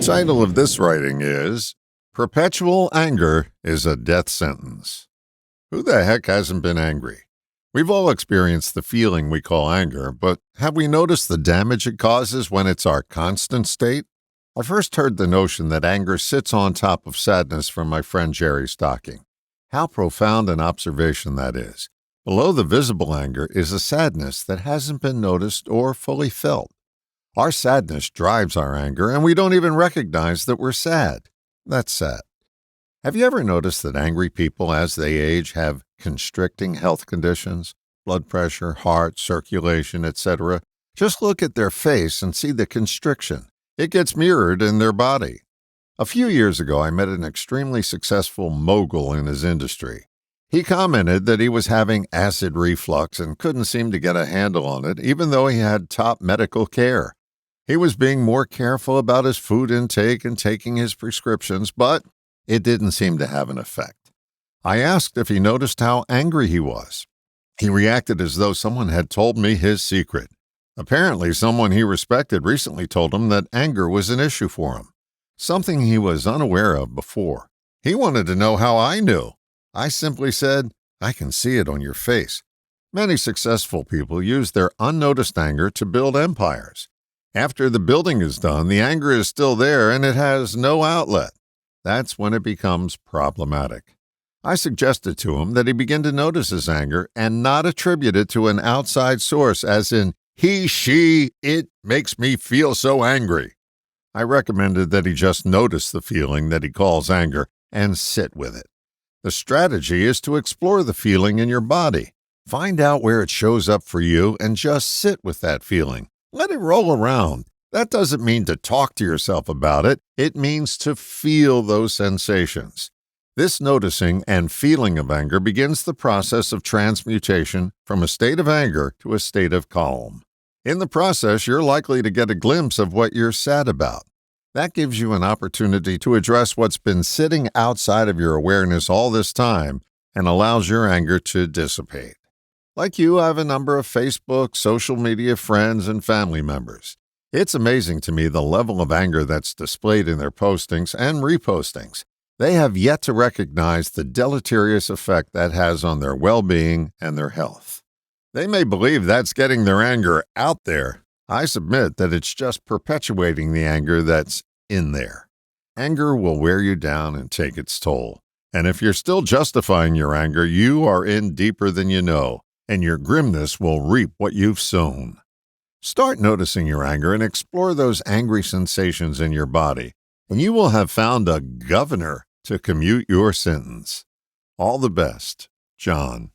title of this writing is Perpetual Anger is a Death Sentence. Who the heck hasn't been angry? We've all experienced the feeling we call anger, but have we noticed the damage it causes when it's our constant state? I first heard the notion that anger sits on top of sadness from my friend Jerry Stocking. How profound an observation that is. Below the visible anger is a sadness that hasn't been noticed or fully felt. Our sadness drives our anger, and we don't even recognize that we're sad. That's sad. Have you ever noticed that angry people as they age have constricting health conditions, blood pressure, heart, circulation, etc.? Just look at their face and see the constriction. It gets mirrored in their body. A few years ago, I met an extremely successful mogul in his industry. He commented that he was having acid reflux and couldn't seem to get a handle on it, even though he had top medical care. He was being more careful about his food intake and taking his prescriptions, but it didn't seem to have an effect. I asked if he noticed how angry he was. He reacted as though someone had told me his secret. Apparently, someone he respected recently told him that anger was an issue for him, something he was unaware of before. He wanted to know how I knew. I simply said, "I can see it on your face." Many successful people use their unnoticed anger to build empires. After the building is done, the anger is still there and it has no outlet. That's when it becomes problematic. I suggested to him that he begin to notice his anger and not attribute it to an outside source, as in, he, she, it makes me feel so angry. I recommended that he just notice the feeling that he calls anger and sit with it. The strategy is to explore the feeling in your body. Find out where it shows up for you and just sit with that feeling. Let it roll around. That doesn't mean to talk to yourself about it. It means to feel those sensations. This noticing and feeling of anger begins the process of transmutation from a state of anger to a state of calm. In the process, you're likely to get a glimpse of what you're sad about. That gives you an opportunity to address what's been sitting outside of your awareness all this time and allows your anger to dissipate. Like you, I have a number of Facebook, social media friends, and family members. It's amazing to me the level of anger that's displayed in their postings and repostings. They have yet to recognize the deleterious effect that has on their well-being and their health. They may believe that's getting their anger out there. I submit that it's just perpetuating the anger that's in there. Anger will wear you down and take its toll. And if you're still justifying your anger, you are in deeper than you know, and your grimness will reap what you've sown. Start noticing your anger and explore those angry sensations in your body, and you will have found a governor to commute your sentence. All the best, John.